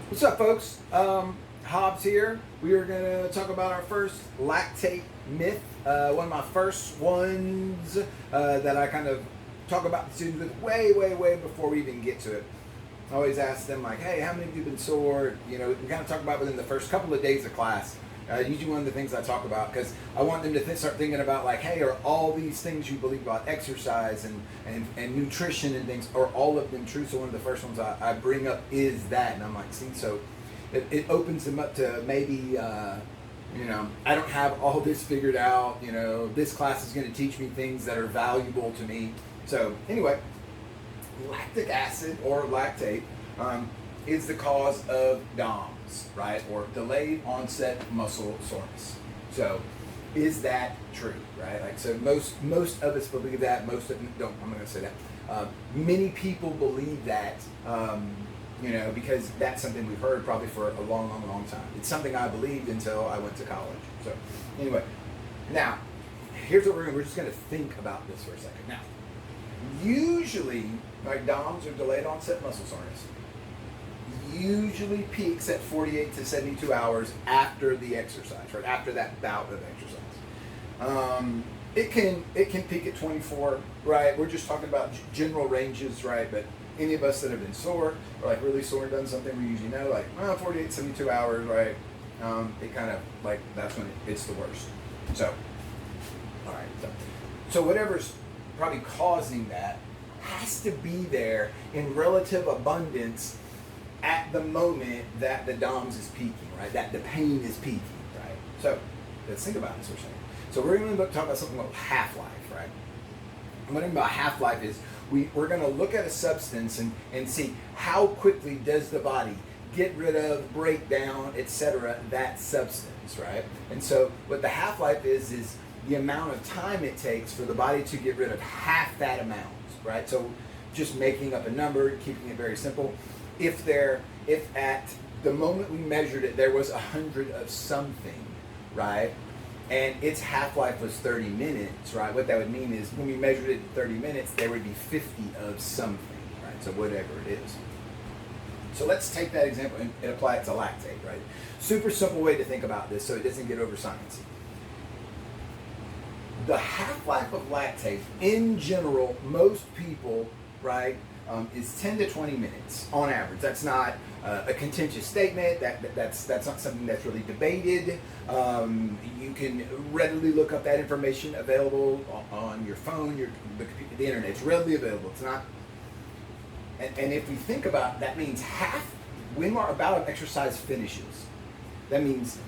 What's up, folks? Hobbs here. We are going to talk about our first lactate myth. One of my first ones that I kind of talk about the students with way before we even get to it. I always ask them, like, hey, how many of you have been sore? You know, we kind of talk about within the first couple of days of class. Usually one of the things I talk about, because I want them to start thinking about, like, hey, are all these things you believe about exercise and nutrition and things, are all of them true? So one of the first ones I bring up is that, and I'm like, see, so it opens them up to maybe, you know, I don't have all this figured out, you know, this class is going to teach me things that are valuable to me. So anyway, lactic acid or lactate is the cause of DOMS, right? Or delayed onset muscle soreness. So is that true, right? Like, so most of us believe that, most of them don't. I'm going to say that. Many people believe that, you know, because that's something we've heard probably for a long time. It's something I believed until I went to college. So anyway, now here's what we're just going to think about this for a second. Now, usually, like, DOMS or delayed onset muscle soreness usually peaks at 48 to 72 hours after the exercise, right? After that bout of exercise. It can peak at 24, right? We're just talking about general ranges, right? But any of us that have been sore or like really sore and done something, we usually know, like, well, 48, 72 hours, right? It kind of, like, that's when it's the worst. So, all right. So whatever's probably causing that has to be there in relative abundance at the moment that the DOMS is peaking, right? That the pain is peaking, right? So let's think about this for a second. So we're going to talk about something called half-life, right? And what I mean by half-life is we're going to look at a substance and see how quickly does the body get rid of, break down, etc., that substance, right? And so what the half-life is the amount of time it takes for the body to get rid of half that amount, right? So just making up a number, keeping it very simple. If at the moment we measured it, there was 100 of something, right? And its half-life was 30 minutes, right? What that would mean is when we measured it in 30 minutes, there would be 50 of something, right? So whatever it is. So let's take that example and apply it to lactate, right? Super simple way to think about this so it doesn't get over sciencey. The half-life of lactate, in general, most people, right, is 10 to 20 minutes on average. That's not a contentious statement. That's not something that's really debated. You can readily look up that information available on your phone, the internet. It's readily available. It's not. And if we think about it, that means when our bout of exercise finishes, that means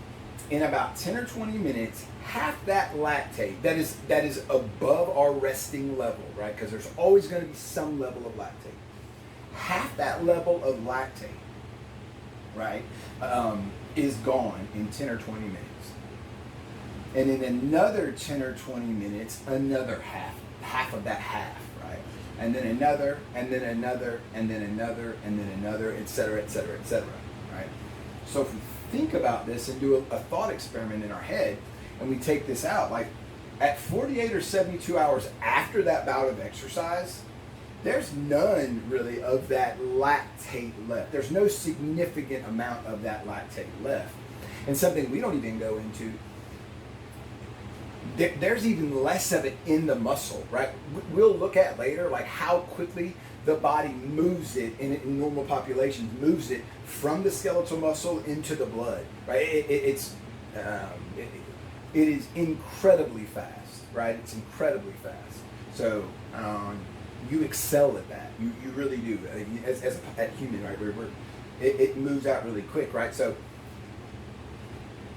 in about 10 or 20 minutes, half that lactate that is above our resting level, right? Because there's always going to be some level of lactate. Half that level of lactate, right, is gone in 10 or 20 minutes. And in another 10 or 20 minutes, another half of that half, right? And then another, and then another, and then another, and then another, et cetera, right? So if we think about this and do a thought experiment in our head, and we take this out, like at 48 or 72 hours after that bout of exercise, there's none really of that lactate left. There's no significant amount of that lactate left. And something we don't even go into, there's even less of it in the muscle, right? We'll look at later, like, how quickly the body moves it in normal populations, moves it from the skeletal muscle into the blood, right? It is incredibly fast, right? It's incredibly fast. So you excel at that. You really do. As a human, right? It moves out really quick, right? So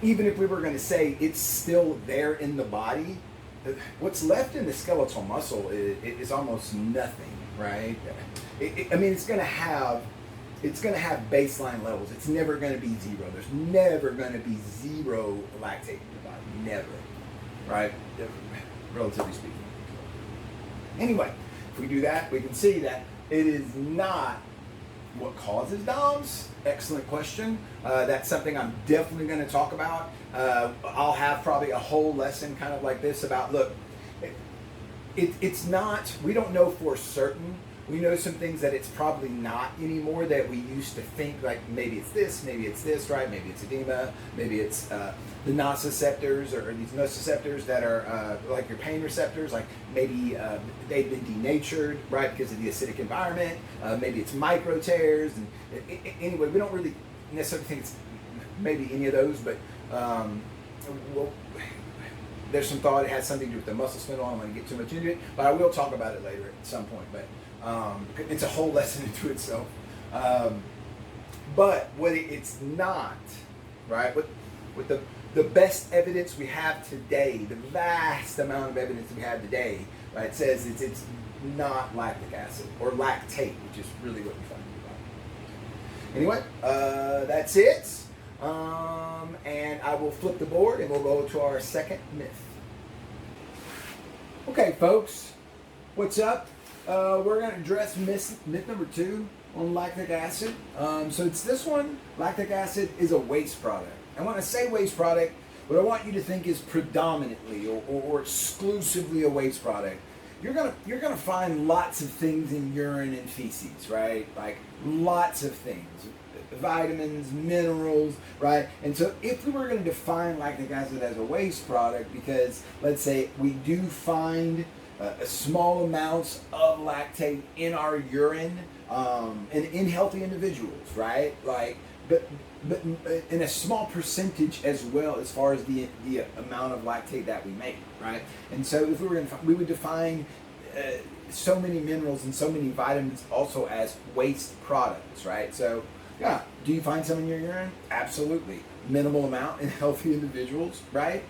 even if we were going to say it's still there in the body, what's left in the skeletal muscle is almost nothing, right? I mean, it's going to have baseline levels. It's never going to be zero. There's never going to be zero lactate in your body. Never, right? Relatively speaking. Anyway, if we do that, we can see that it is not what causes DOMS. Excellent question. That's something I'm definitely going to talk about. I'll have probably a whole lesson kind of like this about, look, it's not, we don't know for certain We know some things that it's probably not anymore that we used to think, like maybe it's this, right? Maybe it's edema, maybe it's the nociceptors or these nociceptors that are like your pain receptors, like maybe they've been denatured, right, because of the acidic environment. Maybe it's micro tears. And anyway, we don't really necessarily think it's maybe any of those, but well, there's some thought it has something to do with the muscle spindle. I don't want to get too much into it, but I will talk about it later at some point. But it's a whole lesson into itself. But what it's not, right? With the best evidence we have today, the vast amount of evidence we have today, right, says it's not lactic acid or lactate, which is really what we find about. Anyway, that's it. And I will flip the board and we'll go to our second myth. Okay, folks, what's up? We're going to address myth number 2 on lactic acid. So it's this one. Lactic acid is a waste product. And when I say waste product, what I want you to think is predominantly or exclusively a waste product. You're gonna find lots of things in urine and feces, right? Like lots of things. Vitamins, minerals, right? And so if we were going to define lactic acid as a waste product, because let's say we do find small amounts of lactate in our urine and in healthy individuals, right? Like, but in a small percentage as well as far as the amount of lactate that we make, right? And so if we were going to, we would define so many minerals and so many vitamins also as waste products, right? So yeah, do you find some in your urine? Absolutely. Minimal amount in healthy individuals, right?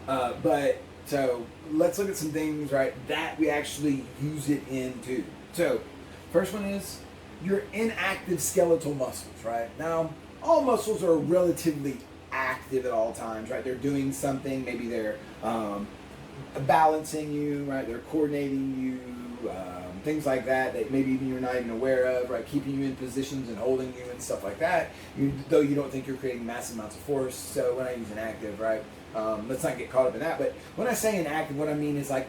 But so let's look at some things, right, that we actually use it into. So first one is your inactive skeletal muscles, right? Now, all muscles are relatively active at all times, right? They're doing something. Maybe they're balancing you, right? They're coordinating you. Things like that maybe even you're not even aware of, right? Keeping you in positions and holding you and stuff like that. Though you don't think you're creating massive amounts of force. So when I use inactive, right? Let's not get caught up in that. But when I say inactive, what I mean is like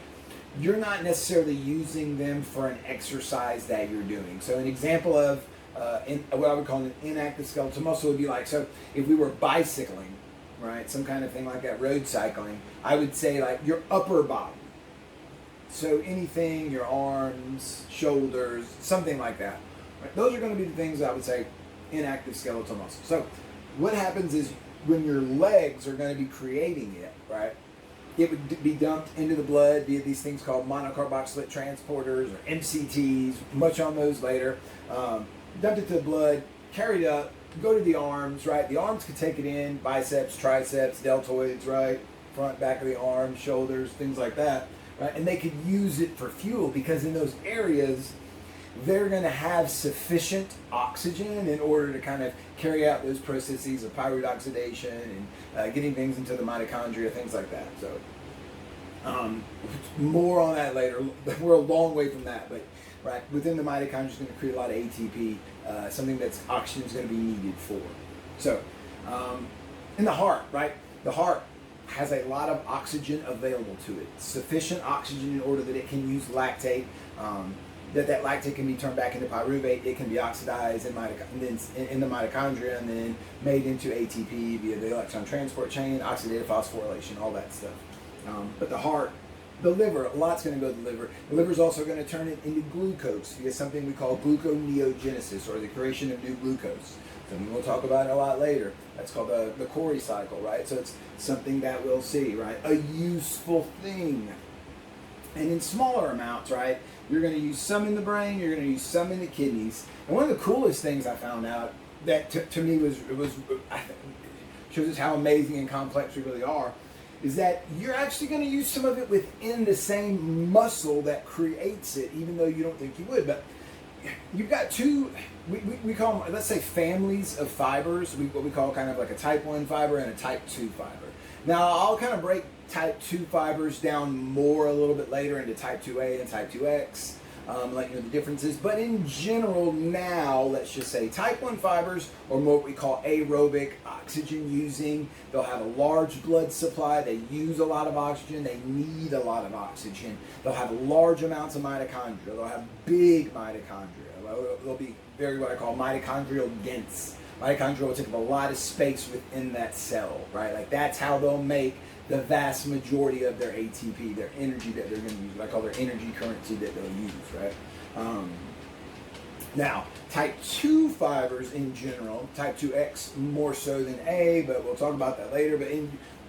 you're not necessarily using them for an exercise that you're doing. So an example of what I would call an inactive skeletal muscle would be like, so if we were bicycling, right? Some kind of thing like that, road cycling, I would say like your upper body. So anything, your arms, shoulders, something like that. Right? Those are going to be the things I would say inactive skeletal muscle. So what happens is when your legs are going to be creating it, right, it would be dumped into the blood via these things called monocarboxylate transporters or MCTs, much on those later. Dumped into the blood, carried up, go to the arms, right? The arms could take it in, biceps, triceps, deltoids, right? Front, back of the arm, shoulders, things like that. Right? And they could use it for fuel because in those areas, they're going to have sufficient oxygen in order to kind of carry out those processes of pyruvate oxidation and getting things into the mitochondria, things like that. So more on that later. We're a long way from that, but right within the mitochondria is going to create a lot of ATP, something that's oxygen is going to be needed for. So in the heart, right? The heart has a lot of oxygen available to it, sufficient oxygen in order that it can use lactate, that lactate can be turned back into pyruvate, it can be oxidized in the mitochondria and then made into ATP via the electron transport chain, oxidative phosphorylation, all that stuff. But the heart, the liver, a lot's going to go to the liver. The liver's also going to turn it into glucose via something we call gluconeogenesis, or the creation of new glucose. Something we'll talk about a lot later. That's called the Cori cycle, right? So it's something that we'll see, right? A useful thing. And in smaller amounts, right? You're going to use some in the brain, you're going to use some in the kidneys. And one of the coolest things I found out that to me shows us how amazing and complex we really are, is that you're actually going to use some of it within the same muscle that creates it, even though you don't think you would. But you've got two, we call them, let's say, families of fibers, what we call kind of like a type 1 fiber and a type 2 fiber. Now, I'll kind of break type 2 fibers down more a little bit later into type 2A and type 2X. let you know the differences. But in general now, let's just say type 1 fibers are more what we call aerobic, oxygen using. They'll have a large blood supply. They use a lot of oxygen. They need a lot of oxygen. They'll have large amounts of mitochondria. They'll have big mitochondria. They'll be very what I call mitochondrial dense. Mitochondria will take up a lot of space within that cell, right? Like that's how they'll make the vast majority of their ATP, their energy that they're going to use, what I call their energy currency that they'll use, right? Now, type 2 fibers in general, type 2X more so than A, but we'll talk about that later, but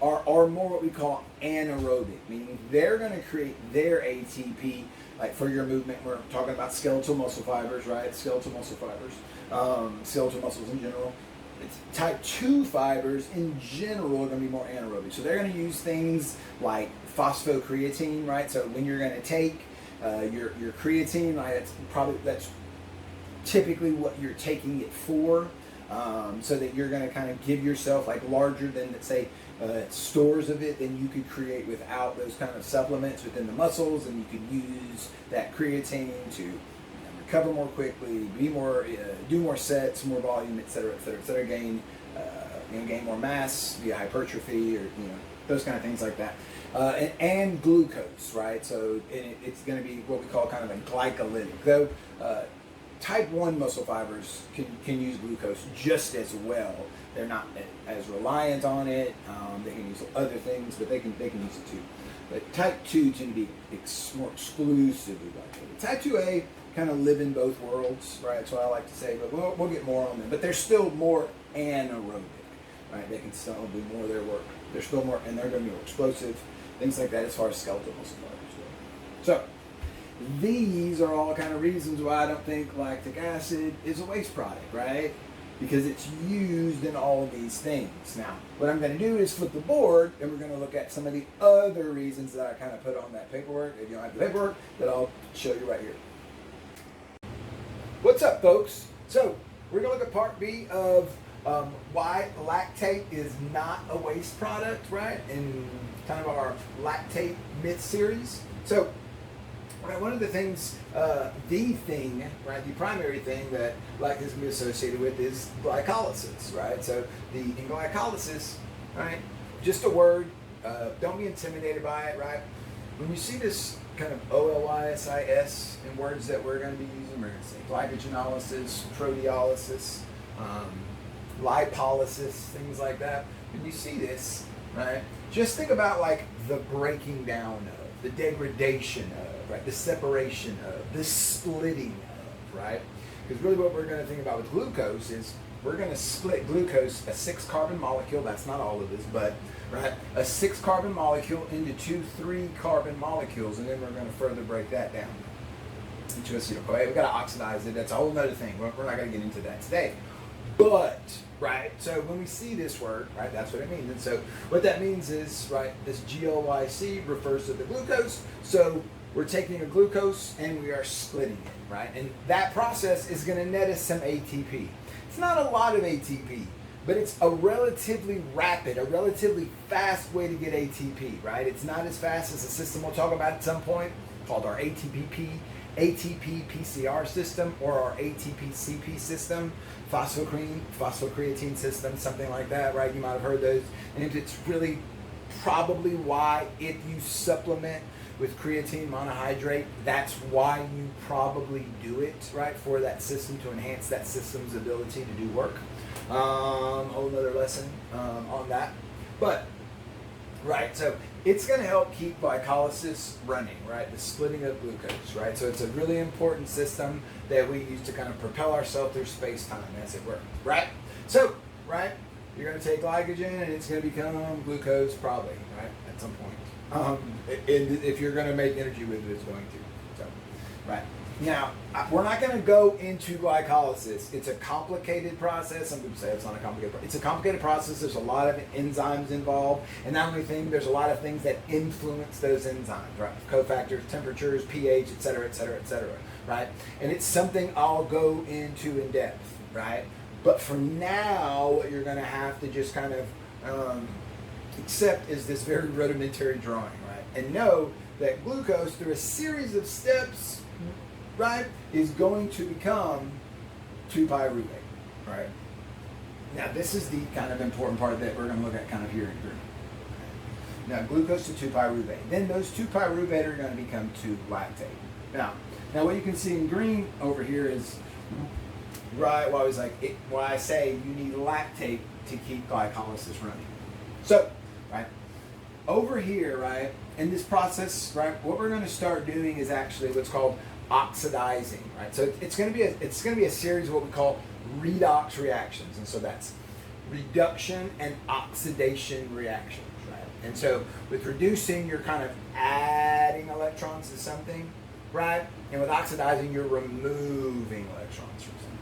are more what we call anaerobic, meaning they're going to create their ATP, like for your movement. We're talking about skeletal muscle fibers, right? Skeletal muscle fibers, skeletal muscles in general. Type 2 fibers in general are going to be more anaerobic. So they're going to use things like phosphocreatine, right? So when you're going to take your creatine, right, that's typically what you're taking it for, so that you're going to kind of give yourself like larger than, let's say, stores of it than you could create without those kind of supplements within the muscles, and you could use that creatine to recover more quickly, be more, do more sets, more volume, et cetera, gain more mass via hypertrophy, or those kind of things like that, and glucose, right? So it's going to be what we call kind of a glycolytic. Though type 1 muscle fibers can use glucose just as well. They're not as reliant on it. They can use other things, but they can use it too. But type 2 tend to be more exclusively glycolytic. Type 2A kind of live in both worlds, right? That's what I like to say, but we'll get more on them. But they're still more anaerobic, right? They can still do more of their work. They're still more, and they're going to be more explosive, things like that as far as skeletal muscle fibers go. So these are all kind of reasons why I don't think lactic acid is a waste product, right? Because it's used in all of these things. Now, what I'm going to do is flip the board, and we're going to look at some of the other reasons that I kind of put on that paperwork. If you don't have the paperwork, that I'll show you right here. What's up, folks? So we're going to look at part B of why lactate is not a waste product, right? In kind of our Lactate Myths series. So one of the things, the primary thing that lactate can be associated with is glycolysis, right? So in glycolysis, right, just a word, don't be intimidated by it, right? When you see this kind of OLYSIS in words that we're going to be using, we're going to say glycogenolysis, proteolysis, lipolysis, things like that. When you see this, right, just think about like the breaking down of, the degradation of, right, the separation of, the splitting of, right? Because really what we're going to think about with glucose is we're going to split glucose, a 6-carbon molecule, that's not all of this, but right, a 6-carbon molecule into 2 3-carbon molecules, and then we're going to further break that down into acetyl-CoA. We've got to oxidize it. That's a whole other thing. We're not going to get into that today. But, right, so when we see this word, right, that's what it means. And so what that means is, right, this GLYC refers to the glucose. So we're taking a glucose and we are splitting it, right? And that process is going to net us some ATP. It's not a lot of ATP, but it's a relatively rapid, a relatively fast way to get ATP, right? It's not as fast as a system we'll talk about at some point called our ATP-PCR system, or our ATP-CP system, phosphocreatine system, something like that, right? You might have heard those. And it's really probably why if you supplement with creatine monohydrate, that's why you probably do it, right? For that system, to enhance that system's ability to do work. Whole nother lesson on that. But, right, so it's going to help keep glycolysis running, right? The splitting of glucose, right? So it's a really important system that we use to kind of propel ourselves through space-time, as it were, right? So, right, you're going to take glycogen and it's going to become glucose probably, right, at some point. And if you're going to make energy with it, it's going to. So, right. Now, we're not going to go into glycolysis. It's a complicated process. Some people say it's not a complicated process. It's a complicated process. There's a lot of enzymes involved. And not only thing, there's a lot of things that influence those enzymes, right? Cofactors, temperatures, pH, et cetera, right? And it's something I'll go into in depth, right? But for now, what you're going to have to just kind of accept is this very rudimentary drawing, right? And know that glucose, through a series of steps, right, is going to become 2-pyruvate, right? Now this is the kind of important part that we're going to look at kind of here in green. Now glucose to 2-pyruvate. Then those 2-pyruvate are going to become 2-lactate. Now what you can see in green over here is, right, why I say you need lactate to keep glycolysis running. So, right, over here, right, in this process, right, what we're going to start doing is actually what's called oxidizing, right? So it's going to be a series of what we call redox reactions, and so that's reduction and oxidation reactions, right? And so with reducing, you're kind of adding electrons to something, right? And with oxidizing, you're removing electrons from something.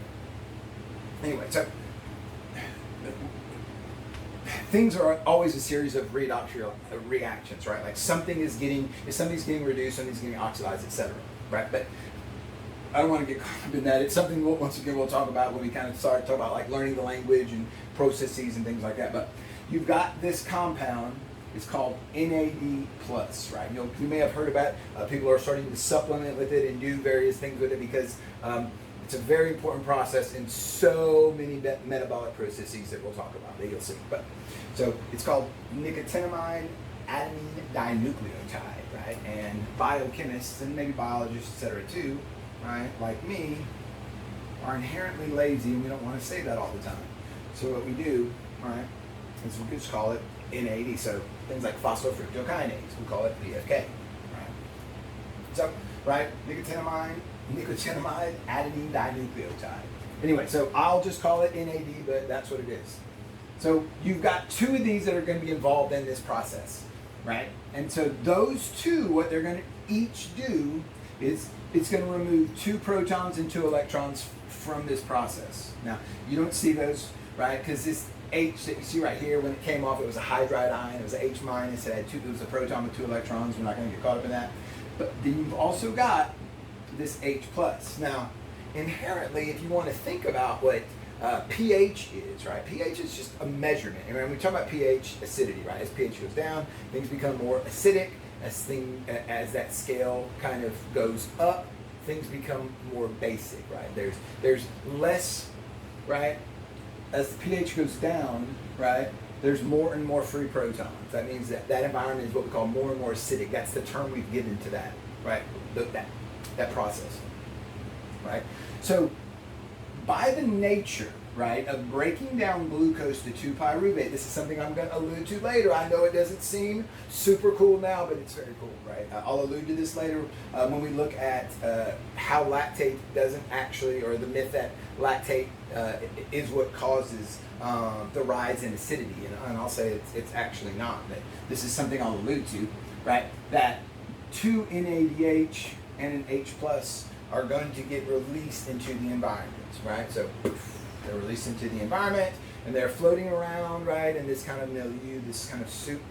Anyway, so things are always a series of redox reactions, right? Like if something's getting reduced, something's getting oxidized, etc. Right? But I don't want to get caught up in that. It's something once again we'll talk about when we kind of start to talk about like learning the language and processes and things like that. But you've got this compound. It's called NAD+, right? You may have heard about it. People are starting to supplement with it and do various things with it because it's a very important process in so many metabolic processes that we'll talk about, that you'll see. But so it's called nicotinamide adenine dinucleotide, right? And biochemists and maybe biologists, etc. too, right, like me, are inherently lazy and we don't want to say that all the time. So what we do, right, is we just call it NAD. So things like phosphofructokinase, we call it PFK, right? So, right, nicotinamide adenine dinucleotide. Anyway, so I'll just call it NAD, but that's what it is. So you've got two of these that are going to be involved in this process, right? And so those two, what they're going to each do is it's going to remove 2 protons and 2 electrons from this process. Now, you don't see those, right? Because this H that you see right here, when it came off, it was a hydride ion. It was an H minus. It was a proton with 2 electrons. We're not going to get caught up in that. But then you've also got this H plus. Now, inherently, if you want to think about what pH is, right? pH is just a measurement. And when we talk about pH, acidity, right? As pH goes down, things become more acidic. As that scale kind of goes up, things become more basic, right? There's less, right? As the pH goes down, right? There's more and more free protons. That means that environment is what we call more and more acidic. That's the term we've given to that, right? That process, right? So by the nature, right, of breaking down glucose to 2-pyruvate, this is something I'm going to allude to later. I know it doesn't seem super cool now, but it's very cool, right? I'll allude to this later when we look at how lactate doesn't actually, or the myth that lactate is what causes the rise in acidity, and I'll say it's actually not. But this is something I'll allude to, right? That 2 NADH and an H plus are going to get released into the environment, right? So they're released into the environment and they're floating around, right, in this kind of milieu, this kind of soup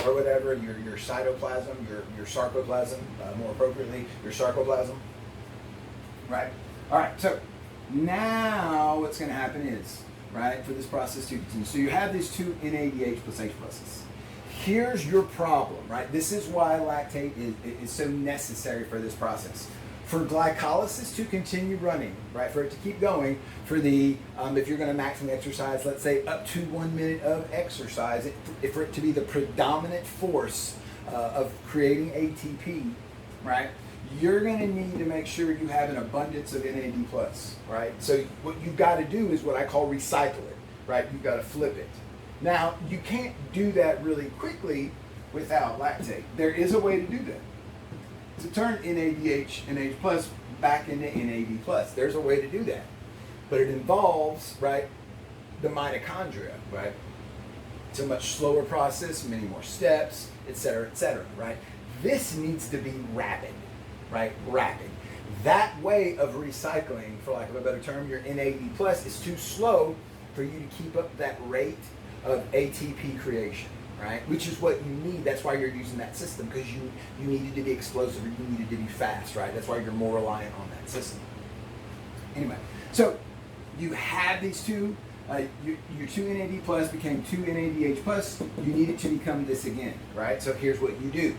or whatever, your cytoplasm, your sarcoplasm, more appropriately, your sarcoplasm, right? All right, so now what's going to happen is, right, for this process to continue. So you have these 2 NADH plus H pluses. Here's your problem, right? This is why lactate is so necessary for this process. For glycolysis to continue running, right, for it to keep going, for the, if you're going to maximally exercise, let's say up to 1 minute of exercise, for it to be the predominant force of creating ATP, right, you're going to need to make sure you have an abundance of NAD+, right? So what you've got to do is what I call recycle it, right? You've got to flip it. Now, you can't do that really quickly without lactate. There is a way to do that. To turn NADH and H plus back into NAD plus. There's a way to do that. But it involves, right, the mitochondria, right? It's a much slower process, many more steps, et cetera, right? This needs to be rapid, right? Rapid. That way of recycling, for lack of a better term, your NAD plus is too slow for you to keep up that rate of ATP creation, right? Which is what you need. That's why you're using that system, because you needed to be explosive, or you needed to be fast, right? That's why you're more reliant on that system. Anyway, so you have these two, your 2 NAD plus became 2 NADH plus. You need it to become this again, right? So here's what you do.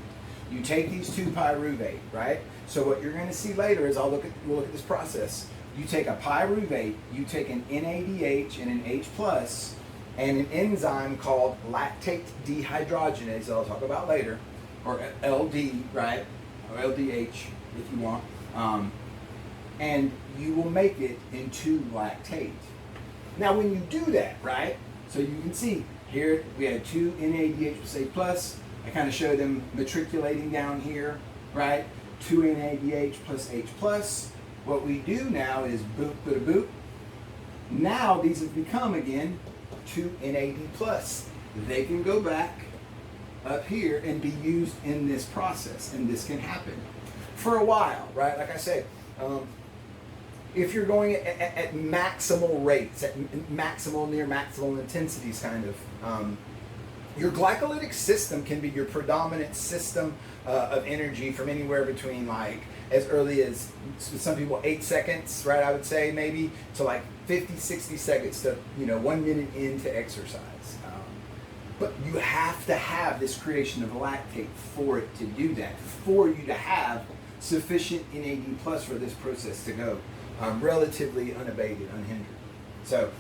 You take these 2-pyruvate, right? So what you're going to see later is we'll look at this process. You take a pyruvate, you take an NADH and an H+, and an enzyme called lactate dehydrogenase that I'll talk about later, or LD, right? Or LDH if you want. And you will make it into lactate. Now when you do that, right? So you can see here we had 2 NADH plus H+. I kind of show them matriculating down here, right? 2 NADH plus H+. What we do now is boop, boop, boop. Now these have become, again, 2 NAD+. They can go back up here and be used in this process, and this can happen for a while, right? Like I say, if you're going at maximal rates, at maximal, near maximal intensities, kind of, your glycolytic system can be your predominant system of energy from anywhere between like as early as some people 8 seconds, right? I would say maybe to like 50, 60 seconds to 1 minute into exercise. But you have to have this creation of lactate for it to do that, for you to have sufficient NAD plus for this process to go relatively unabated, unhindered. So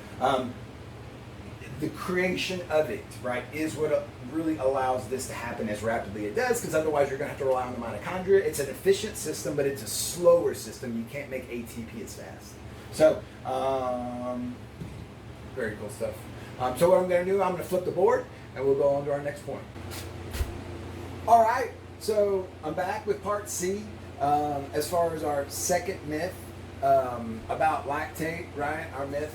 the creation of it, right, is what really allows this to happen as rapidly as it does, because otherwise you're going to have to rely on the mitochondria. It's an efficient system, but it's a slower system. You can't make ATP as fast. So, very cool stuff. So what I'm going to do, I'm going to flip the board, and we'll go on to our next point. All right, so I'm back with part C. As far as our second myth about lactate, right, our myth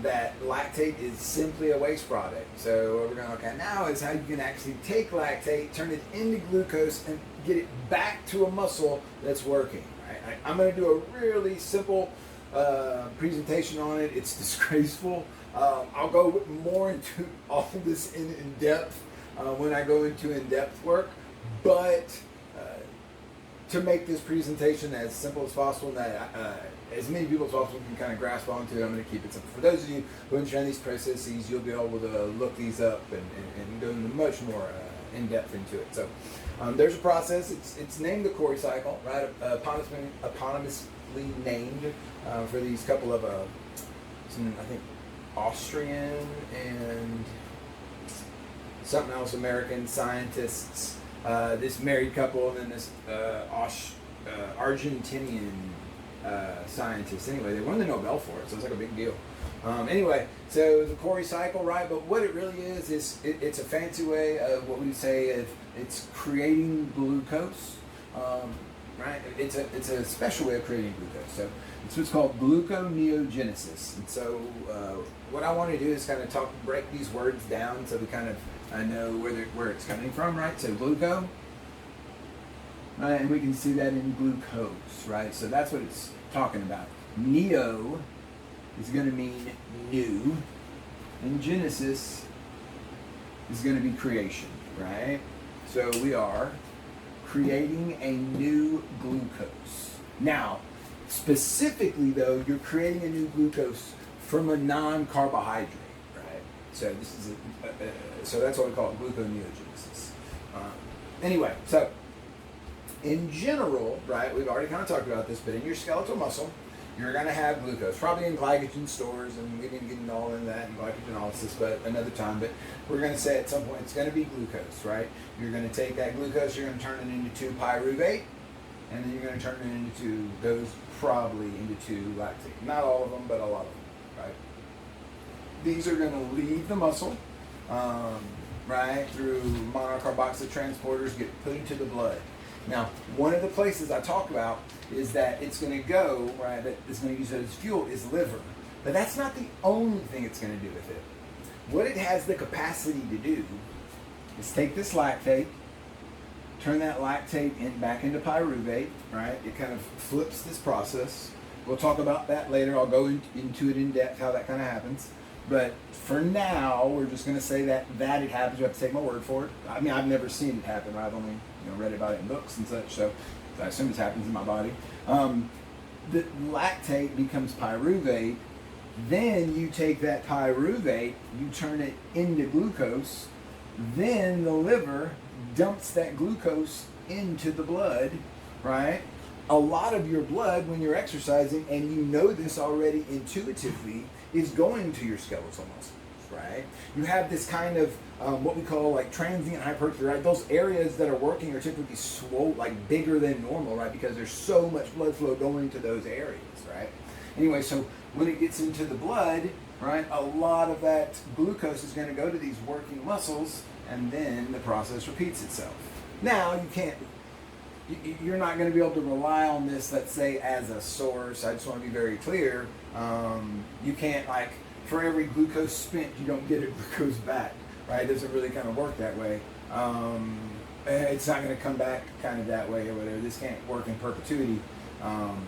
that lactate is simply a waste product. So what we're going to look at now is how you can actually take lactate, turn it into glucose, and get it back to a muscle that's working. Right? I'm going to do a really simple presentation on it. It's disgraceful. I'll go more into all this in depth when I go into in-depth work, but to make this presentation as simple as possible and that as many people as possible can kind of grasp onto, I'm going to keep it simple. For those of you who understand these processes, you'll be able to look these up and go into much more in-depth into it. So there's a process. It's named the Cori cycle, right? Eponymously named for these couple of, I think, Austrian and something else American scientists. This married couple and then this Argentinian scientist. Anyway, they won the Nobel for it, so it's like a big deal. Anyway, so the Cori cycle, right? But what it really is it's a fancy way of what we say if it's creating glucose, right? It's a special way of creating glucose. So it's what's called gluconeogenesis. And so what I want to do is kind of break these words down so we kind of know where it's coming from, right? So gluco, right? And we can see that in glucose, right? So that's what it's talking about. Neo is going to mean new, and genesis is going to be creation, right? So we are creating a new glucose. Now, specifically though, you're creating a new glucose from a non-carbohydrate, right? So this is so that's what we call it, gluconeogenesis. Anyway, so in general, right, we've already kind of talked about this, but in your skeletal muscle, you're going to have glucose, probably in glycogen stores, and we didn't get into all of that in glycogenolysis, but another time. But we're going to say at some point it's going to be glucose, right? You're going to take that glucose, you're going to turn it into 2-pyruvate, and then you're going to turn it into, goes probably into lactate. Not all of them, but a lot of them, right? These are going to leave the muscle, right, through monocarboxyl transporters, get put into the blood. Now, one of the places I talk about is that it's going to go, right, that it's going to use it as fuel is liver. But that's not the only thing it's going to do with it. What it has the capacity to do is take this lactate, turn that lactate back into pyruvate, right? It kind of flips this process. We'll talk about that later. I'll go into it in depth, how that kind of happens. But for now, we're just going to say that it happens. You have to take my word for it. I mean, I've never seen it happen. I've only read about it in books and such, so I assume it happens in my body. The lactate becomes pyruvate. Then you take that pyruvate, you turn it into glucose. Then the liver dumps that glucose into the blood, right? A lot of your blood when you're exercising, and you know this already intuitively, is going to your skeletal muscles, right? You have this kind of what we call like transient hypertrophy, right? Those areas that are working are typically swollen, like bigger than normal, right? Because there's so much blood flow going to those areas, right? Anyway, so when it gets into the blood, right, a lot of that glucose is going to go to these working muscles, and then the process repeats itself. Now, you're not going to be able to rely on this, let's say, as a source. I just want to be very clear. You can't, like, for every glucose spent, you don't get a glucose back, right? It doesn't really kind of work that way. It's not going to come back kind of that way or whatever. This can't work in perpetuity.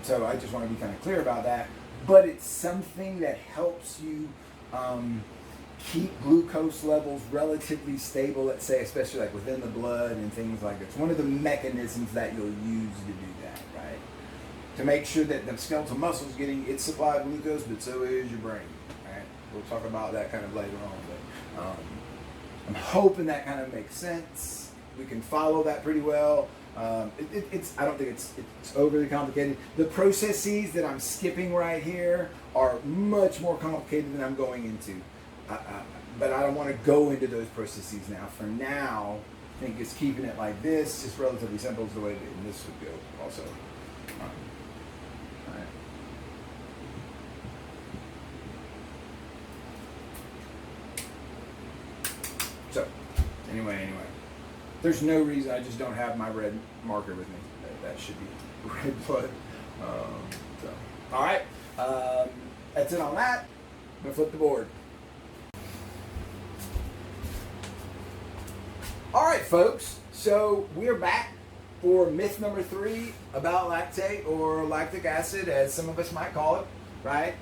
So I just want to be kind of clear about that. But it's something that helps you keep glucose levels relatively stable, let's say, especially like within the blood and things like that. It's one of the mechanisms that you'll use to do that, right? To make sure that the skeletal muscle is getting its supply of glucose, but so is your brain, right? We'll talk about that kind of later on, but I'm hoping that kind of makes sense. We can follow that pretty well. I don't think it's overly complicated. The processes that I'm skipping right here are much more complicated than I'm going into. But I don't want to go into those processes now. For now, I think it's keeping it like this, just relatively simple is the way that this would go also. All right. So, anyway. There's no reason I just don't have my red marker with me. That should be red blood. All right. That's it on that. I'm going to flip the board. All right, folks. So we're back for myth number 3 about lactate or lactic acid, as some of us might call it, right?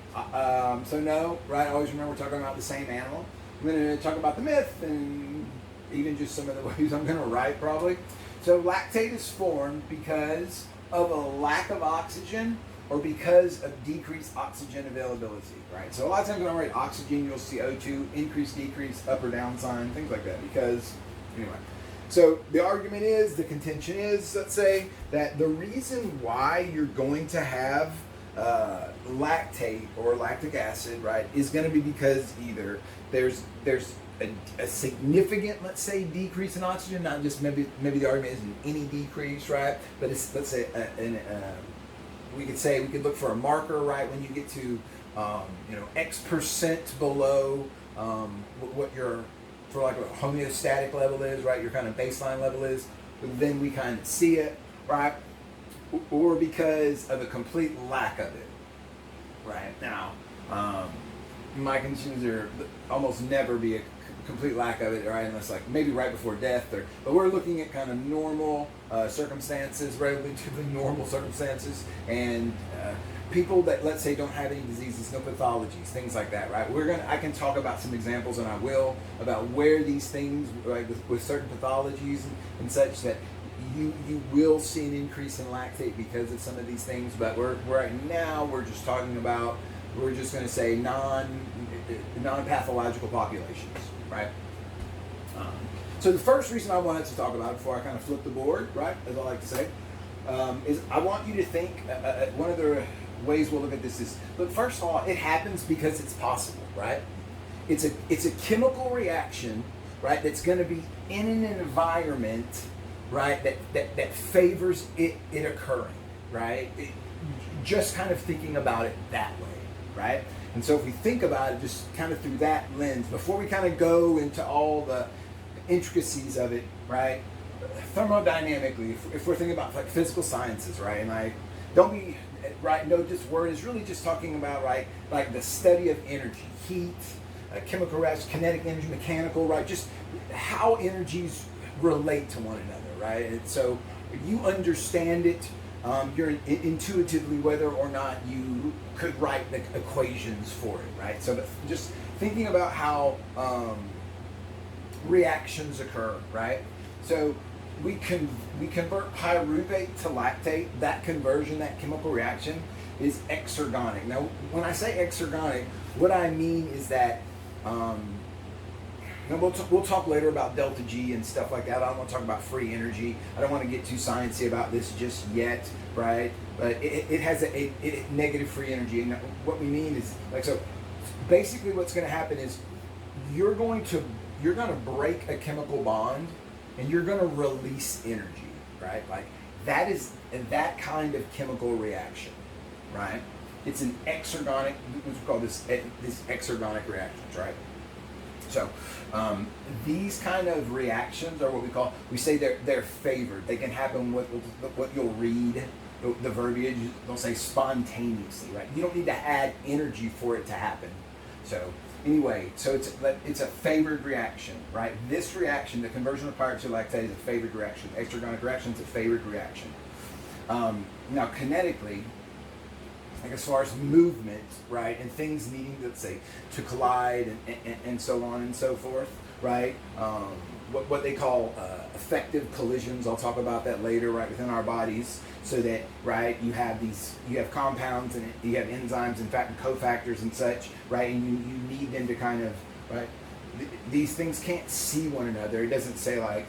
So no, right? Always remember we're talking about the same animal. I'm going to talk about the myth and even just some of the ways I'm going to write probably. So lactate is formed because of a lack of oxygen or because of decreased oxygen availability, right? So a lot of times when I write oxygen, you'll see O2, increase, decrease, up or down sign, things like that, because, anyway. So the argument is, the contention is, let's say, that the reason why you're going to have lactate or lactic acid, right, is going to be because either there's a significant, let's say, decrease in oxygen, not just maybe the argument isn't any decrease, right? But it's, let's say, we could look for a marker, right? When you get to, X% below what your, for like a homeostatic level is, right? Your kind of baseline level is, then we kind of see it, right? Or because of a complete lack of it, right? Now, my conditions are almost never be a complete lack of it, right? Unless like maybe right before death, but we're looking at kind of normal circumstances, relatively normal circumstances, and people that, let's say, don't have any diseases, no pathologies, things like that, right? I can talk about some examples, and I will, about where these things, right, with certain pathologies and such, that you will see an increase in lactate because of some of these things. But right now we're just talking about, we're just going to say non-pathological populations, right? So the first reason I wanted to talk about it before I kind of flip the board, right, as I like to say, is I want you to think, one of the ways we'll look at this is, look, first of all, it happens because it's possible, right? It's a chemical reaction, right, that's going to be in an environment, right, that favors it occurring, right? Just kind of thinking about it that way, right? And so if we think about it just kind of through that lens, before we kind of go into all the intricacies of it, right? Thermodynamically, if we're thinking about like physical sciences, right? And no, this word is really just talking about, right, like the study of energy, heat, chemical reaction, kinetic energy, mechanical, right? Just how energies relate to one another, right? And so you understand it, you're intuitively whether or not you could write the equations for it, right? So just thinking about how reactions occur, right? So we convert pyruvate to lactate. That conversion, that chemical reaction, is exergonic. Now, when I say exergonic, what I mean is that And we'll talk later about delta G and stuff like that. I don't want to talk about free energy. I don't want to get too sciencey about this just yet, right? But it has a negative free energy, and what we mean is like, so basically what's going to happen is you're going to break a chemical bond, and you're going to release energy, right? Like that is that kind of chemical reaction, right? It's an exergonic. We call this exergonic reactions, right? So these kind of reactions are what we say they're favored. They can happen with what you'll read, the verbiage. They'll say spontaneously, right? You don't need to add energy for it to happen. So anyway, so it's a favored reaction, right? This reaction, the conversion of pyruvate to lactate, is a favored reaction. Exergonic reaction is a favored reaction. Now kinetically, like as far as movement, right, and things needing, let's say, to collide and so on and so forth, right? What they call effective collisions. I'll talk about that later, right, within our bodies, so that, right, you have compounds and you have enzymes and cofactors and such, right, and you need them to kind of, right, these things can't see one another. It doesn't say like,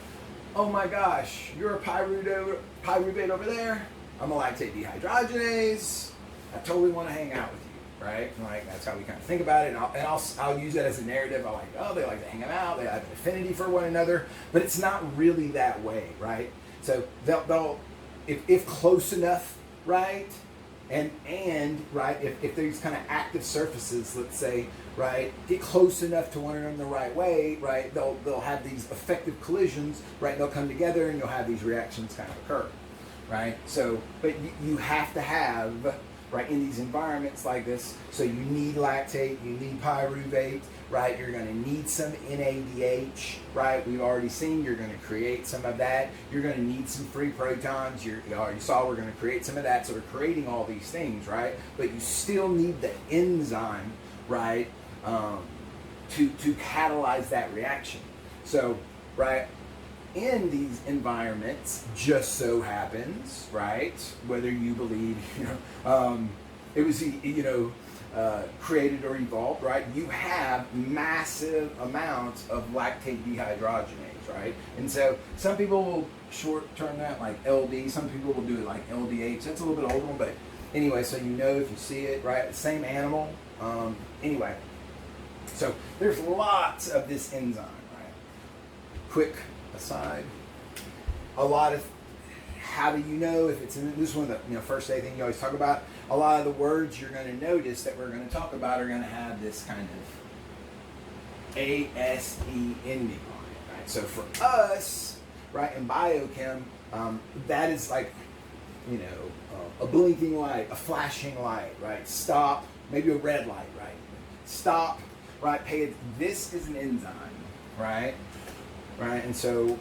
oh my gosh, you're a pyruvate over there, I'm a lactate dehydrogenase, I totally want to hang out with you, right? And like that's how we kind of think about it, and I'll use that as a narrative. I'm like, oh, they like to hang out, they have an affinity for one another, but it's not really that way, right? So they'll if close enough, right, and right, if these kind of active surfaces, let's say, right, get close enough to one another the right way, right, they'll have these effective collisions, right? They'll come together, and you'll have these reactions kind of occur, right? So, but you have to have, right, in these environments like this, so you need lactate, you need pyruvate, right? You're going to need some NADH, right? We've already seen you're going to create some of that. You're going to need some free protons. You already saw we're going to create some of that. So we're creating all these things, right? But you still need the enzyme, right, to catalyze that reaction. So, right, in these environments, just so happens, right, whether you believe, it was, created or evolved, right, you have massive amounts of lactate dehydrogenase, right? And so some people will short term that like LD, some people will do it like LDH. That's a little bit older one, but anyway, so you know if you see it, right, same animal. Anyway, so there's lots of this enzyme, right? Quick aside, a lot of, how do you know if it's in, this is one of the first day thing you always talk about. A lot of the words you're going to notice that we're going to talk about are going to have this kind of ASE ending on it, right? So for us, right, in biochem, that is like, a blinking light, a flashing light, right? Stop, maybe a red light, right? Stop, right? This is an enzyme, right? Right, and so,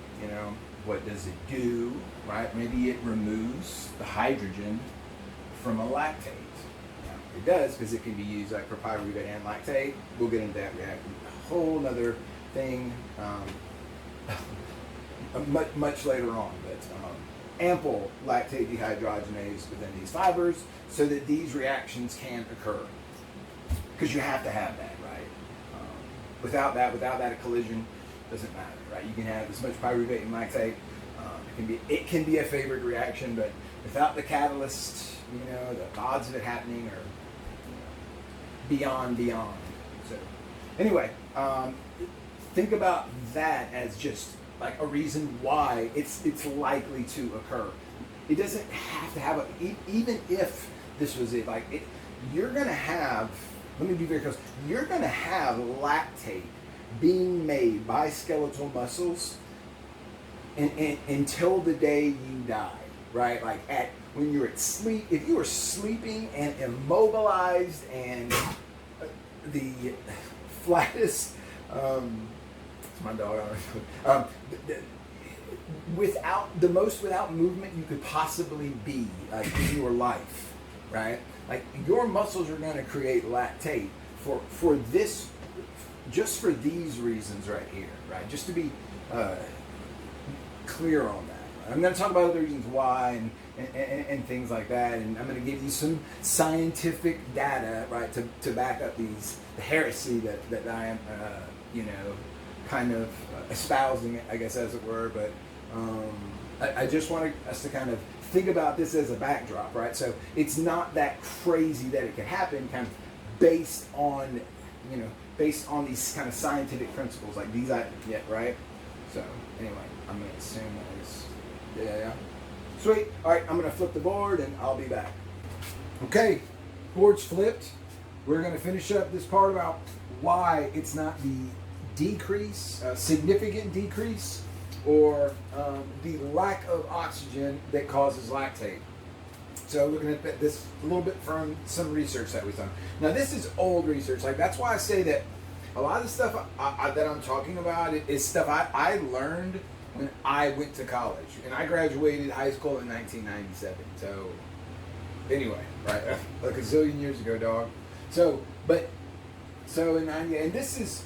what does it do, right? Maybe it removes the hydrogen from a lactate. Now, it does, because it can be used like for pyruvate and lactate. We'll get into that reaction, a whole other thing much later on. But ample lactate dehydrogenase within these fibers so that these reactions can occur. Because you have to have that, right? Without that, a collision doesn't matter, right? You can have as much pyruvate and lactate. It can be a favored reaction, but without the catalyst, the odds of it happening are beyond. So anyway, think about that as just like a reason why it's likely to occur. It doesn't have to have even if this was it, you're gonna have, let me be very close, you're gonna have lactate being made by skeletal muscles until the day you die, right? Like when you're at sleep, if you are sleeping and immobilized and the flattest, it's my dog, without movement you could possibly be, like, in your life, right? Like, your muscles are going to create lactate for this, just for these reasons right here, right? Just to be clear on that. I'm going to talk about other reasons why and things like that, and I'm going to give you some scientific data, right, to back up the heresy that I am, kind of espousing it, I guess, as it were. But I just want us to kind of think about this as a backdrop, right? So it's not that crazy that it could happen, kind of based on, based on these kind of scientific principles, like these, right? So anyway, I'm gonna assume that is, yeah. Sweet. All right, I'm gonna flip the board and I'll be back. Okay, board's flipped. We're gonna finish up this part about why it's not the decrease, significant decrease, or the lack of oxygen that causes lactate. So looking at this a little bit from some research that we've done. Now this is old research. Like that's why I say that a lot of the stuff that I'm talking about is stuff I learned when I went to college, and I graduated high school in 1997. So anyway, right, like a zillion years ago, dog. So in 90, and this is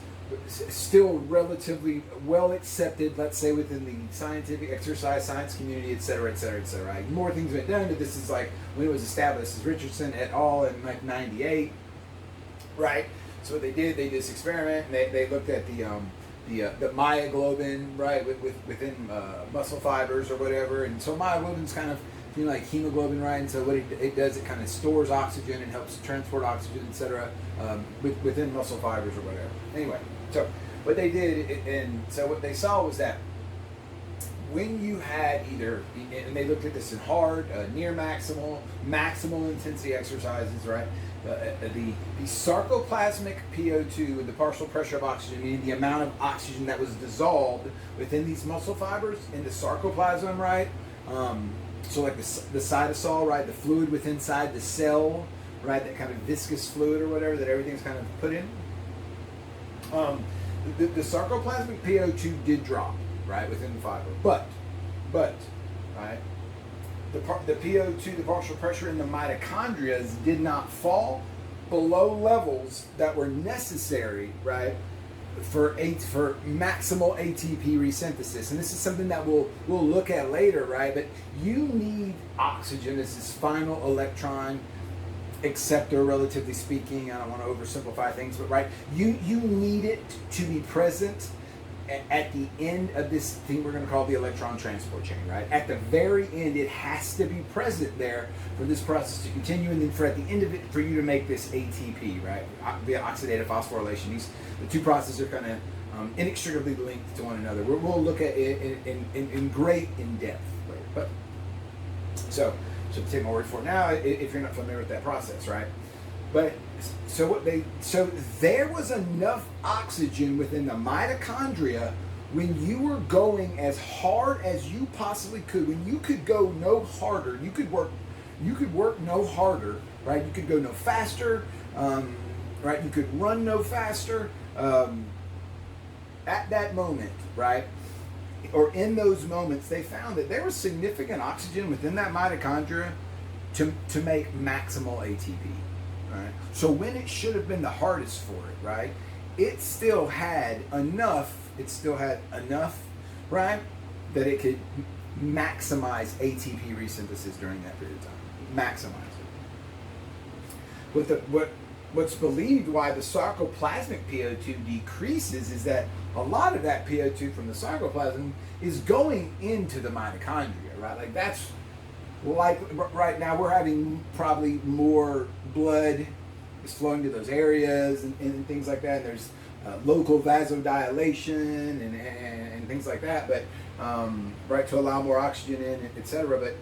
still relatively well accepted, let's say, within the scientific exercise science community, et cetera, et cetera, et cetera. Right? More things went done, but this is like when it was established. This is Richardson et al. In like 98, right? So what they did this experiment, and they looked at the myoglobin, right, within muscle fibers or whatever, and so myoglobin's kind of like hemoglobin, right? And so what it does, it kind of stores oxygen and helps transport oxygen, et cetera, within muscle fibers or whatever. Anyway, so what they did, and so what they saw was that when you had either, and they looked at this in hard, near maximal intensity exercises, right? The sarcoplasmic PO2, the partial pressure of oxygen, meaning the amount of oxygen that was dissolved within these muscle fibers in the sarcoplasm, right? So like the cytosol, right, the fluid within inside the cell, right, that kind of viscous fluid or whatever that everything's kind of put in. The sarcoplasmic PO2 did drop, right, within the fiber, but, right, the PO2, the partial pressure in the mitochondria did not fall below levels that were necessary, right, for maximal ATP resynthesis. And this is something that we'll look at later, right? But you need oxygen as this final electron acceptor, relatively speaking. I don't want to oversimplify things, but right, you need it to be present at the end of this thing we're going to call the electron transport chain, right? At the very end, it has to be present there for this process to continue, and then for at the end of it, for you to make this ATP, right? Via oxidative phosphorylation. The two processes are kind of inextricably linked to one another. We'll look at it in great depth later. But so take my word for it now, if you're not familiar with that process, right? But so there was enough oxygen within the mitochondria when you were going as hard as you possibly could. When you could go no harder, you could work no harder, right? You could go no faster, right? You could run no faster. At that moment, right? Or in those moments, they found that there was significant oxygen within that mitochondria to make maximal ATP. Right? So when it should have been the hardest for it, right? It still had enough, right? That it could maximize ATP resynthesis during that period of time. Maximize it. What's believed why the sarcoplasmic PO2 decreases is that a lot of that PO2 from the sarcoplasm is going into the mitochondria, right? Like that's like right now we're having probably more blood is flowing to those areas and things like that. There's local vasodilation and things like that, but right, to allow more oxygen in, etc. But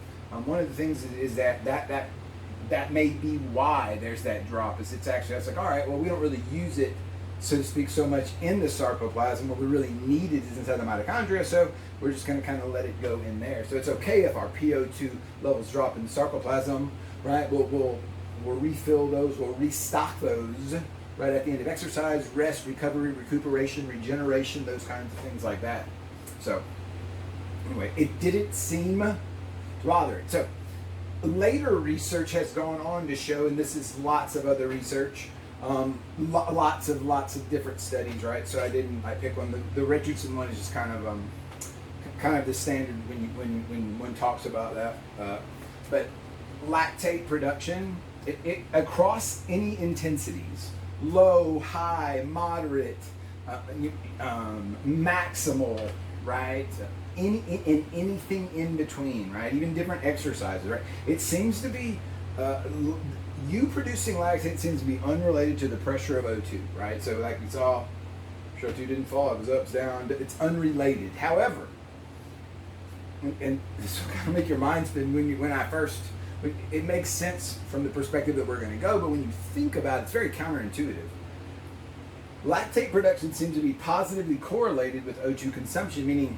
one of the things is that may be why there's that drop. Is it's like, all right, well, we don't really use it, so to speak, so much in the sarcoplasm. What we really need is inside the mitochondria, so we're just going to kind of let it go in there. So it's okay if our PO2 levels drop in the sarcoplasm, right? We'll refill those, we'll restock those right at the end of exercise, rest, recovery, recuperation, regeneration, those kinds of things like that. So anyway, it didn't seem to bother it. So later research has gone on to show, and this is lots of other research, lots of different studies, right? So I picked one. The Richardson one is just kind of the standard when one talks about that. But lactate production, it across any intensities, low, high, moderate, maximal, right? Anything in between, right? Even different exercises, right? It seems to be you producing lactate seems to be unrelated to the pressure of O2, right? So like we saw, sure O2 didn't fall; it was up, down. It's unrelated. However, and this will kind of make your mind spin it makes sense from the perspective that we're going to go, but when you think about it, it's very counterintuitive. Lactate production seems to be positively correlated with O2 consumption, meaning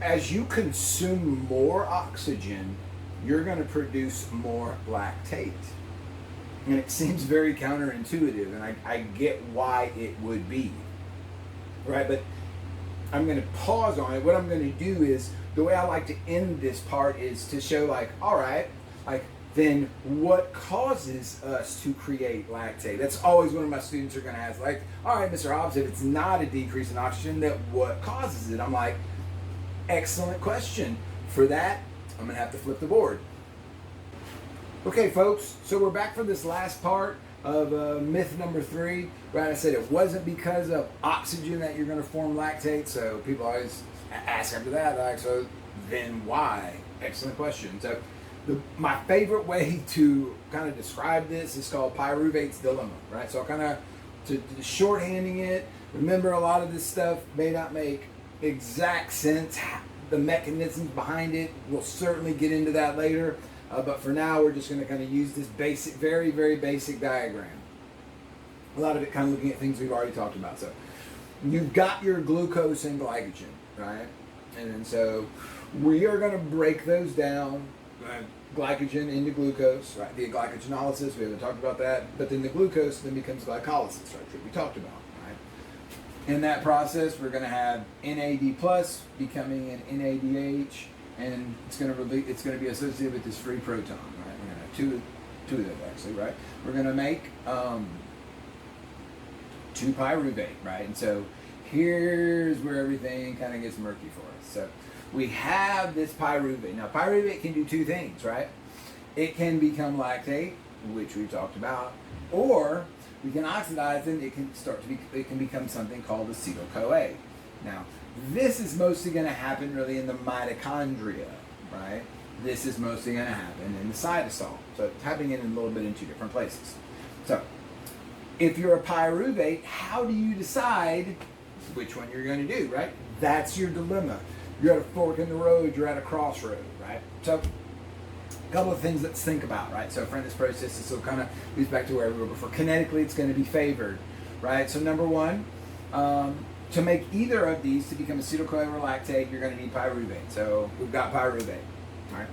as you consume more oxygen, you're going to produce more lactate. And it seems very counterintuitive, and I get why it would be, right? But I'm going to pause on it. What I'm going to do is, the way I like to end this part is to show like, all right, like then what causes us to create lactate? That's always one of my students are going to ask, like, all right, Mr. Hobbs, if it's not a decrease in oxygen, then what causes it? I'm like, excellent question. For that, I'm going to have to flip the board. Okay, folks, so we're back for this last part of myth number 3. Right, I said it wasn't because of oxygen that you're going to form lactate, so people always ask after that, like, so then why? Excellent question. So my favorite way to kind of describe this is called pyruvate's dilemma, right? So I'll kind of, to shorthanding it, remember a lot of this stuff may not make exact sense, the mechanisms behind it, we'll certainly get into that later, but for now we're just going to kind of use this basic, very, very basic diagram. A lot of it kind of looking at things we've already talked about. So you've got your glucose and glycogen, right? And so we are going to break those down, glycogen into glucose, right? Via glycogenolysis, we haven't talked about that. But then the glucose then becomes glycolysis, right? That we talked about, right? In that process, we're going to have NAD plus becoming an NADH, and it's going to be associated with this free proton, right? We're going to have two of those actually, right? We're going to make 2-pyruvate, right? And so here's where everything kind of gets murky for us. So we have this pyruvate. Now, pyruvate can do two things, right? It can become lactate, which we talked about, or we can oxidize it. It can become something called acetyl-CoA. Now, this is mostly going to happen really in the mitochondria, right? This is mostly going to happen in the cytosol. So it's happening in a little bit in two different places. So if you're a pyruvate, how do you decide which one you're going to do, right? That's your dilemma. You're at a fork in the road, you're at a crossroad, right? So a couple of things let's think about, right? So for this process, this will kind of leads back to where we were before. Kinetically, it's going to be favored, right? So number one, to make either of these to become acetyl-CoA or lactate, you're going to need pyruvate. So we've got pyruvate, right?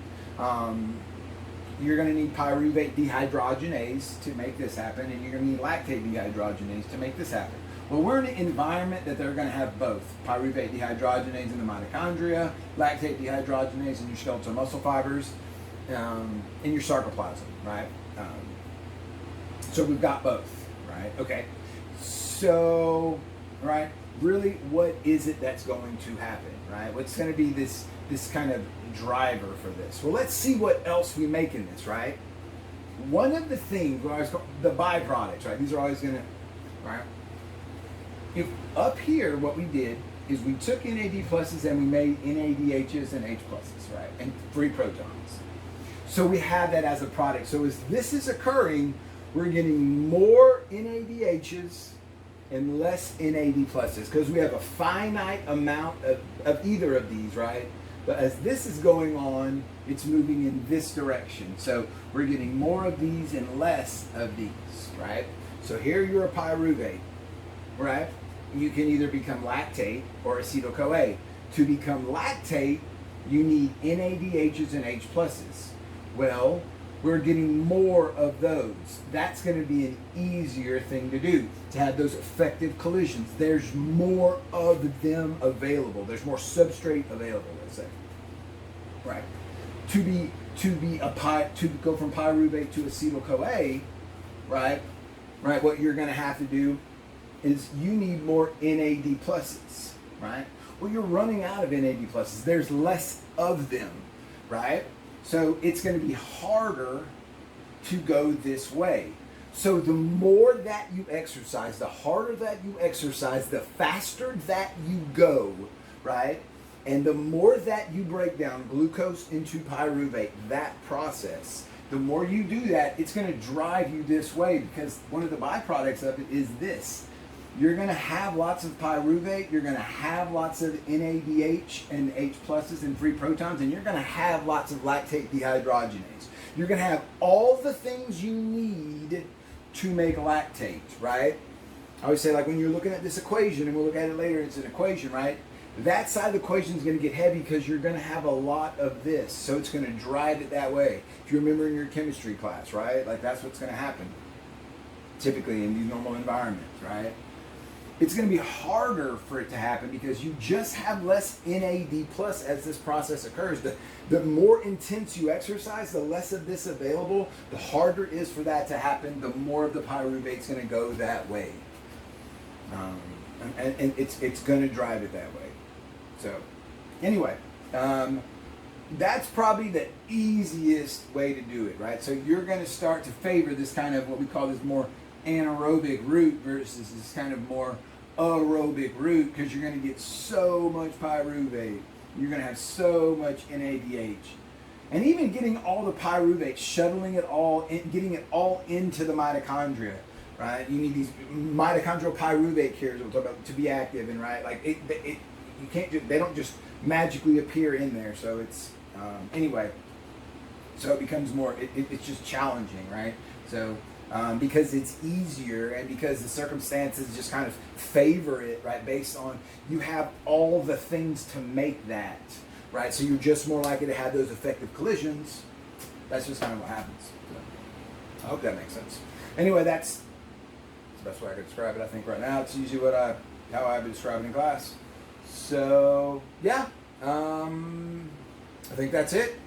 You're going to need pyruvate dehydrogenase to make this happen, and you're going to need lactate dehydrogenase to make this happen. Well, we're in an environment that they're going to have both pyruvate dehydrogenase in the mitochondria, lactate dehydrogenase in your skeletal muscle fibers, in your sarcoplasm, right? So we've got both, right? Okay. So, right, really, what is it that's going to happen, right? What's going to be this kind of driver for this? Well, let's see what else we make in this, right? One of the things, the byproducts, right? These are always going to, right? If up here, what we did is we took NAD pluses and we made NADHs and H pluses, right? And free protons. So we have that as a product. So as this is occurring, we're getting more NADHs and less NAD pluses because we have a finite amount of either of these, right? But as this is going on, it's moving in this direction. So we're getting more of these and less of these, right? So here you're a pyruvate, right? You can either become lactate or acetyl-CoA. To become lactate, you need NADHs and H pluses. Well, we're getting more of those. That's going to be an easier thing to do, to have those effective collisions. There's more of them available. There's more substrate available, let's say. Right. To go from pyruvate to acetyl-CoA, right? Right, what you're going to have to do is you need more NAD pluses, right? Well, you're running out of NAD pluses. There's less of them, right? So it's going to be harder to go this way. So the more that you exercise, the harder that you exercise, the faster that you go, right? And the more that you break down glucose into pyruvate, that process, the more you do that, it's going to drive you this way, because one of the byproducts of it is this. You're going to have lots of pyruvate, you're going to have lots of NADH and H pluses and free protons, and you're going to have lots of lactate dehydrogenase. You're going to have all the things you need to make lactate, right? I always say, like, when you're looking at this equation, and we'll look at it later, it's an equation, right? That side of the equation is going to get heavy because you're going to have a lot of this, so it's going to drive it that way. If you remember in your chemistry class, right? Like, that's what's going to happen typically in these normal environments, right? It's going to be harder for it to happen because you just have less NAD plus as this process occurs. The more intense you exercise, the less of this available, the harder it is for that to happen, the more of the pyruvate's going to go that way. And it's going to drive it that way. So, anyway, that's probably the easiest way to do it, right? So you're going to start to favor this kind of what we call this more anaerobic route versus this kind of more aerobic route, because you're going to get so much pyruvate. You're going to have so much NADH. And even getting all the pyruvate, shuttling it all, getting it all into the mitochondria, right? You need these mitochondrial pyruvate carriers we'll talk about to be active, and right, like you can't just, they don't just magically appear in there. So it's anyway. So it becomes more. It's just challenging, right? So because it's easier and because the circumstances just kind of favor it, right? Based on you have all the things to make that, right? So you're just more likely to have those effective collisions. That's just kind of what happens. So I hope that makes sense. Anyway, that's the best way I could describe it. I think right now it's usually how I would describe it in class. So yeah, I think that's it.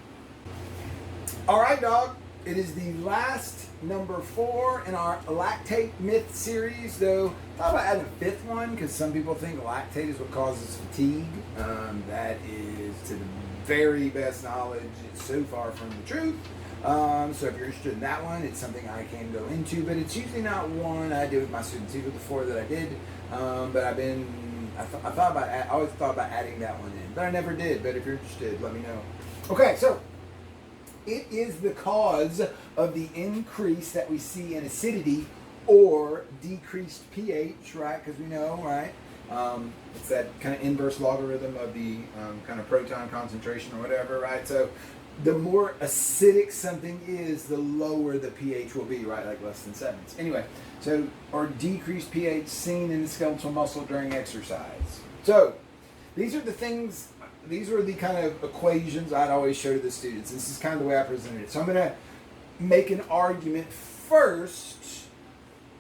All right, dog. It is the last number 4 in our lactate myth series. Though I thought about adding a 5th one because some people think lactate is what causes fatigue. That is, to the very best knowledge, it's so far from the truth. So if you're interested in that one, it's something I can go into, but it's usually not one I do with my students. These were the 4 that I did, but I always thought about adding that one in, but I never did. But if you're interested, let me know. Okay, so it is the cause of the increase that we see in acidity or decreased pH, right? Because we know, right? It's that kind of inverse logarithm of the kind of proton concentration or whatever, right? So the more acidic something is, the lower the pH will be, right? Like less than 7. Anyway, so, or decreased pH seen in the skeletal muscle during exercise. So these are the things, these were the kind of equations I'd always show to the students. This is kind of the way I presented it. So I'm going to make an argument first,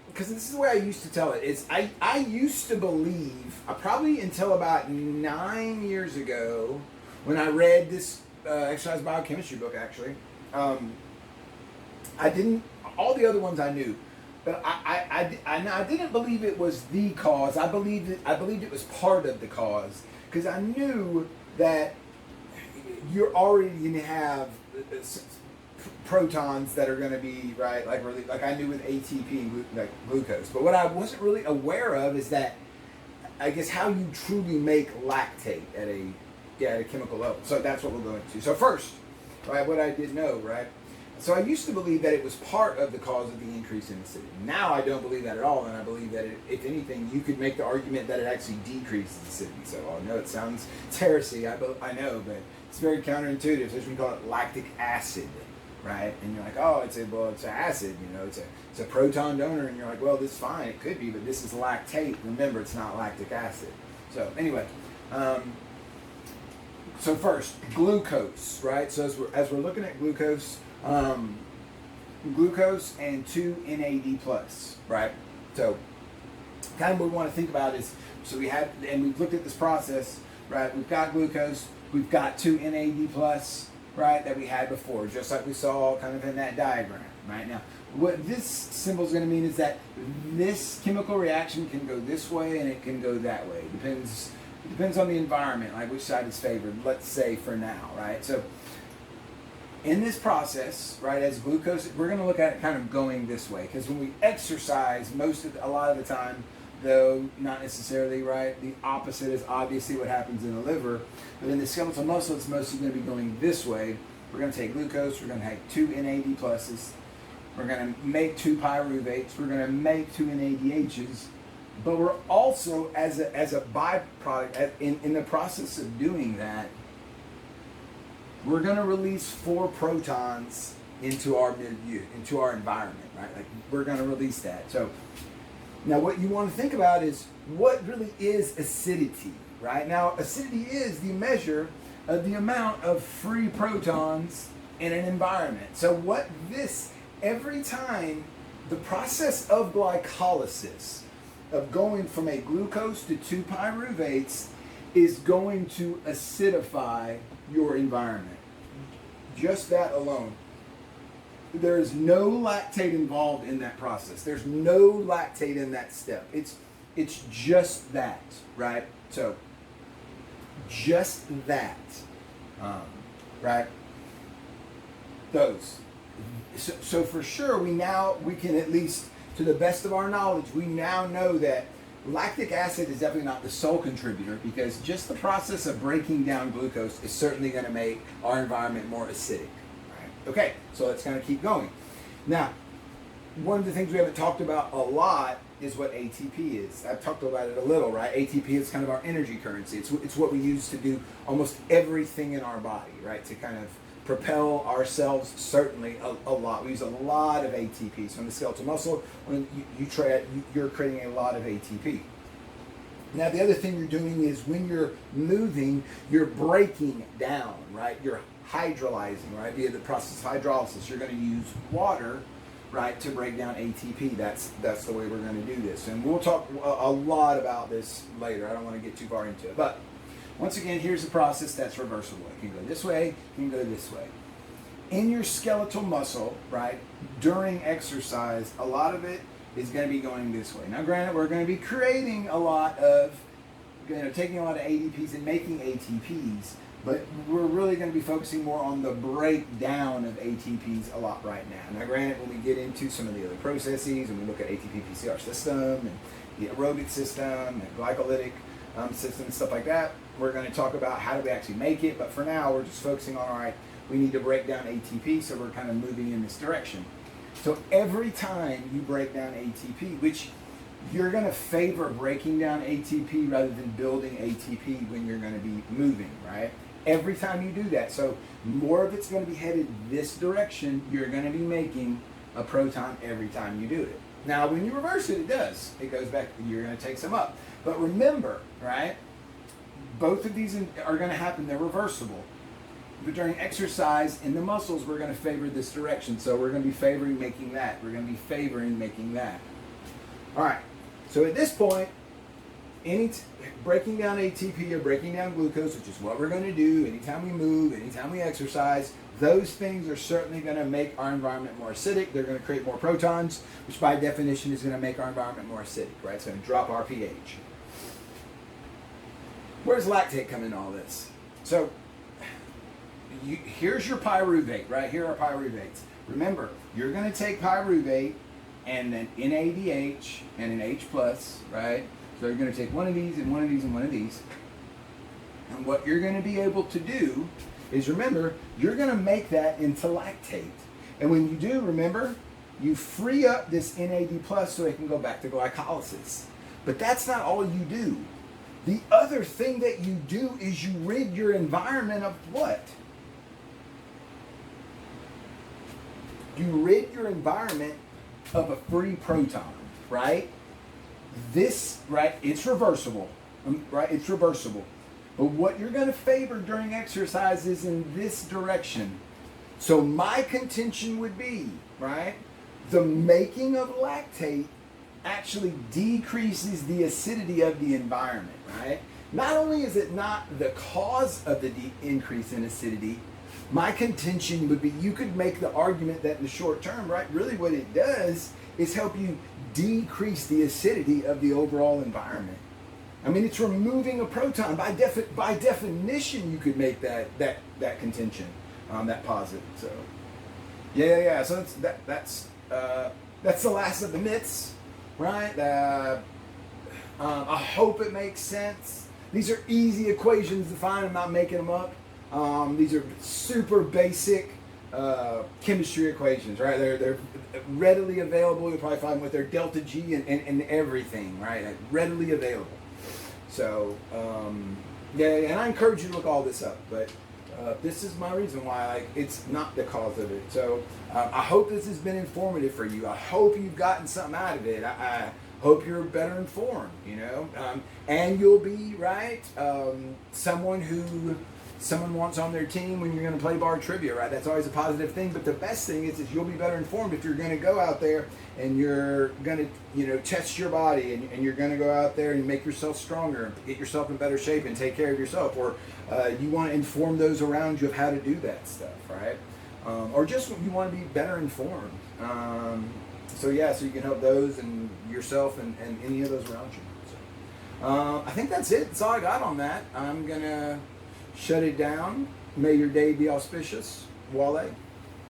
because this is the way I used to tell it. Is I used to believe, probably until about 9 years ago, when I read this exercise biochemistry book, actually. I didn't, all the other ones I knew, but I didn't believe it was the cause. I believed it was part of the cause, because I knew that you're already going to have protons that are going to be, right, like really, like I knew with ATP and glucose. But what I wasn't really aware of is that, I guess, how you truly make lactate at a chemical level. So that's what we'll go into. So first, right, what I did know, right? So I used to believe that it was part of the cause of the increase in acidity. Now I don't believe that at all, and I believe that if anything, you could make the argument that it actually decreases acidity. So I know it sounds heresy, I know, but it's very counterintuitive. So we call it lactic acid, right? And you're like, oh, it's an acid, it's a proton donor, and you're like, well, this is fine, it could be, but this is lactate. Remember, it's not lactic acid. So anyway. So first, glucose, right? So as we're looking at glucose, glucose and 2 NAD plus, right? So kind of what we want to think about is, so we have, and we've looked at this process, right? We've got glucose, we've got 2 NAD plus, right, that we had before, just like we saw kind of in that diagram, right? Now, what this symbol is going to mean is that this chemical reaction can go this way and it can go that way. It depends on the environment, like which side is favored, let's say for now, right? So in this process, right, as glucose, we're going to look at it kind of going this way, because when we exercise, a lot of the time, though not necessarily, right, the opposite is obviously what happens in the liver, but in the skeletal muscle, it's mostly going to be going this way. We're going to take glucose, we're going to take 2 NAD pluses, we're going to make 2 pyruvates, we're going to make 2 NADHs, but we're also, as a byproduct, in the process of doing that, we're going to release 4 protons into our milieu, into our environment, right? Like, we're going to release that. So now what you want to think about is what really is acidity, right? Now, acidity is the measure of the amount of free protons in an environment. So every time the process of glycolysis, of going from a glucose to 2 pyruvates, is going to acidify your environment. Just that alone. There is no lactate involved in that process. There's no lactate in that step. It's just that, right? So, just that, right? Those. So for sure, we can, at least to the best of our knowledge, we now know that lactic acid is definitely not the sole contributor, because just the process of breaking down glucose is certainly going to make our environment more acidic. Right? Okay, so let's kind of keep going. Now, one of the things we haven't talked about a lot is what ATP is. I've talked about it a little, right? ATP is kind of our energy currency. It's what we use to do almost everything in our body, right? To kind of propel ourselves, certainly a lot. We use a lot of ATP. So in the skeletal muscle, when you're creating a lot of ATP. Now, the other thing you're doing is when you're moving, you're breaking down, right? You're hydrolyzing, right? Via the process of hydrolysis, you're going to use water, right, to break down ATP. That's the way we're going to do this. And we'll talk a lot about this later. I don't want to get too far into it. But once again, here's a process that's reversible. It can go this way, it can go this way. In your skeletal muscle, right, during exercise, a lot of it is going to be going this way. Now, granted, we're going to be creating a lot of, taking a lot of ADPs and making ATPs, but we're really going to be focusing more on the breakdown of ATPs a lot right now. Now, granted, when we get into some of the other processes and we look at ATP-PCR system and the aerobic system and glycolytic system and stuff like that, we're going to talk about how do we actually make it. But for now, we're just focusing on, all right, we need to break down ATP, so we're kind of moving in this direction. So every time you break down ATP, which you're going to favor breaking down ATP rather than building ATP when you're going to be moving, right? Every time you do that. So more of it's going to be headed this direction. You're going to be making a proton every time you do it. Now, when you reverse it, it does. It goes back, you're going to take some up. But remember, right, both of these are going to happen. They're reversible. But during exercise in the muscles, we're going to favor this direction. So we're going to be favoring making that. We're going to be favoring making that. All right. So at this point, breaking down ATP or breaking down glucose, which is what we're going to do anytime we move, anytime we exercise, those things are certainly going to make our environment more acidic. They're going to create more protons, which by definition is going to make our environment more acidic, right? It's going to drop our pH. Where does lactate come in all this? So here's your pyruvate, right? Here are pyruvates. Remember, you're going to take pyruvate and then NADH and an H+, right? So you're going to take one of these and one of these and one of these. And what you're going to be able to do is, remember, you're going to make that into lactate. And when you do, remember, you free up this NAD+ so it can go back to glycolysis. But that's not all you do. The other thing that you do is you rid your environment of what? You rid your environment of a free proton, right? This, right, it's reversible, right? It's reversible. But what you're going to favor during exercise is in this direction. So my contention would be, right, the making of lactate actually decreases the acidity of the environment, right? Not only is it not the cause of the increase in acidity, my contention would be you could make the argument that in the short term, right, really what it does is help you decrease the acidity of the overall environment. I mean, it's removing a proton. By definition, you could make that contention. that posit. So yeah. So that's the last of the myths, right? I hope it makes sense. These are easy equations to find. I'm not making them up. These are super basic chemistry equations, right? They're readily available. You'll probably find them with their delta G and everything, right? Like readily available. So and I encourage you to look all this up. But this is my reason why it's not the cause of it. So I hope this has been informative for you. I hope you've gotten something out of it. I hope you're better informed, and you'll be someone wants on their team when you're going to play bar trivia, right? That's always a positive thing. But the best thing is you'll be better informed if you're going to go out there and you're going to, test your body and you're going to go out there and make yourself stronger, get yourself in better shape and take care of yourself. Or you want to inform those around you of how to do that stuff, right? Or just you want to be better informed. So you can help those and yourself and any of those around you. So, I think that's it. That's all I got on that. I'm going to shut it down. May your day be auspicious. Wale.